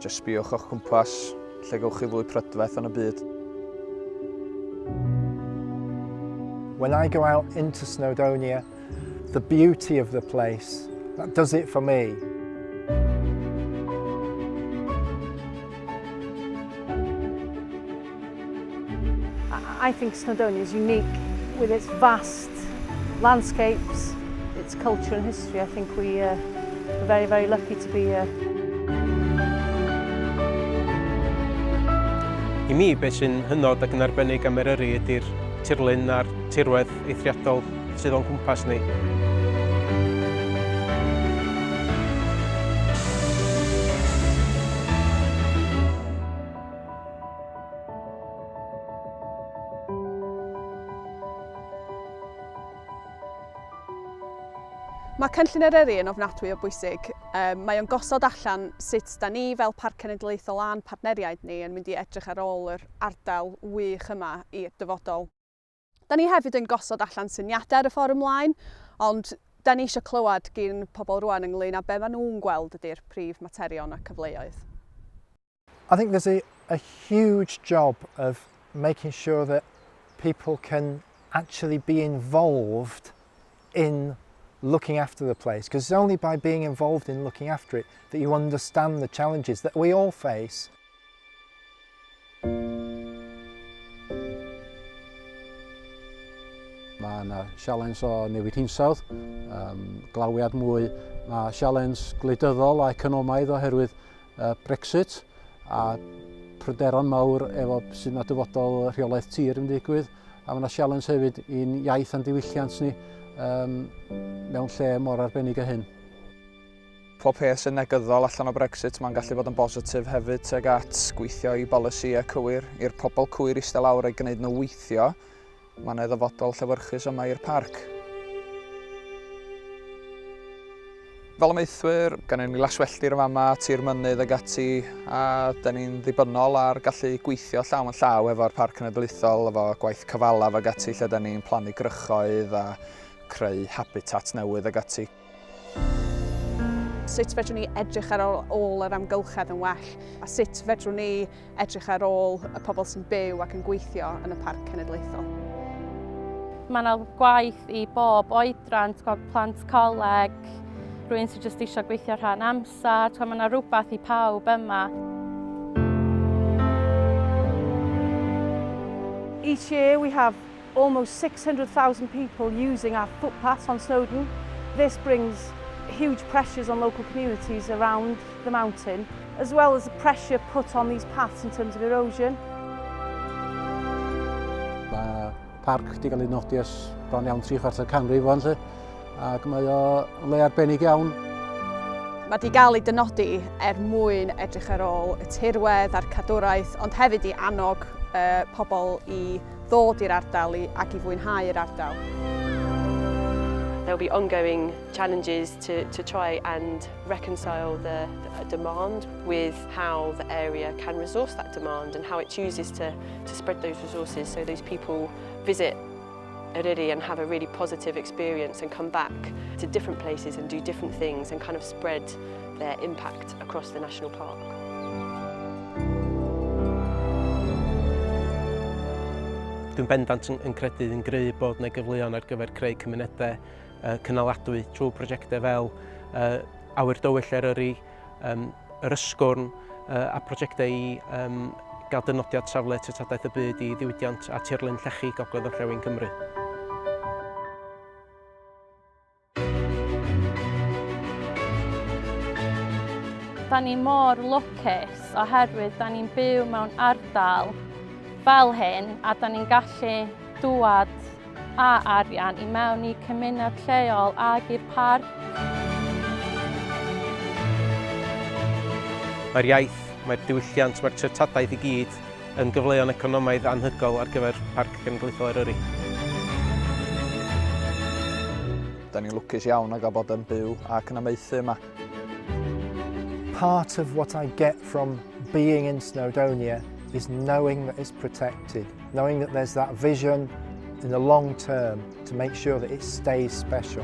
Jyst sbiwch o'ch cwmpas, lle gewch chi fwy prydferth yn y byd. When I go out into Snowdonia, the beauty of the place, that does it for me. I think Snowdonia is unique with its vast landscapes, its culture and history. I think we're very, very lucky to be here. I mi, beth sy'n hynod ac yn arbennig am Eryri ydy'r tirlun a'r tirwedd eithriadol sydd o'n cwmpas ni. Mae Cynllun Eryri yn ofnadwy o bwysig. Mae o'n gosod allan sut da ni fel Mharc Cenedlaethol a'n partneriaid ni yn mynd i edrych ar ôl yr ardal wych yma i'r dyfodol. Da ni hefyd yn gosod allan syniadau ar y ffordd ymlaen, ond da ni eisiau clywed gyn pobl rwan ynglyn â be maen nhw'n gweld ydy'r prif materion a cyfleoedd. I think there's a huge job of making sure that people can actually be involved in looking after the place, because it's only by being involved in looking after it that you understand the challenges that we all face. Mae yna sialens o newid hinsawdd, glawiad mwy, mae sialens gwleidyddol a economaidd oherwydd Brexit a pryderon mawr efo sydd mae dyfodol rheolaeth tir yn digwydd, a mae yna sialens hefyd i'n iaith a'n diwylliant ni mewn lle mor arbennig â hyn. Pob peth sy'n negyddol allan o Brexit mae'n gallu bod yn bositif hefyd tuag at gweithio i bolisïau cywir i'r pobl cwyr eistedd lawr a'i gwneud nhw weithio. Mae'n ddyfodol llefyrchus yma i'r parc. Fel ymeithwyr, gan ni laswelltir fama, tir mynydd ag ati, a da ni'n ddibynnol ar gallu gweithio llaw yn llaw efo'r Parc Cenedlaethol, efo gwaith cyfalaf ag ati lle da ni'n plannu grychoedd a creu habitat newydd ag ati. Sut fedrwn ni edrych ar ôl yr amgylchedd yn well, a sut fedrwn ni edrych ar ôl y pobl sy'n byw ac yn gweithio yn y Parc Cenedlaethol. Mae yna gwaith i bob oedran, plant coleg, rhywun sy'n jyst eisiau gweithio rhan amser, mae yna rhywbeth i pawb yma. Each year we have almost 600,000 people using our footpaths on Snowdon. This brings huge pressures on local communities around the mountain, as well as the pressure put on these paths in terms of erosion. Mae parc wedi cael ei nodi ers bron iawn 3/4 canrif wan, ac mae o le arbennig iawn. Mae wedi cael ei dynodi mwyn edrych ar ôl y tirwedd a'r cadwraeth, ond hefyd i annog pobl i ddod i'r ardal ac i fwynhau'r ardal. There'll be ongoing challenges to try and reconcile the demand with how the area can resource that demand and how it chooses to spread those resources so those people visit Eryri and have a really positive experience and come back to different places and do different things and kind of spread their impact across the national park. Dwi'n bendant yn credu yn greu bod yna gyfleon ar gyfer creu cymunedau cynaladwy trwy prosiectau fel awyr dywyll Eryri, yr ysgwrn a prosiectau i gael dynodiad safle treftadaeth y byd i ddiwydiant a tirlun llechi gogledd-orllewin Cymru. Da ni mor lwcus oherwydd da ni'n byw mewn ardal fel hyn a da ni'n gallu dŵad a arian i mewn i cymuned lleol ag i'r parc. Mae'r iaith, mae'r diwylliant, mae'r treftadaeth i gyd yn gyfleon economaidd anhygoel ar gyfer Parc Cenedlaethol Eryri. Da ni'n lwcus iawn o gael bod yn byw ac yn amaethu yma. Part of what I get from being in Snowdonia is knowing that it's protected, knowing that there's that vision in the long term to make sure that it stays special.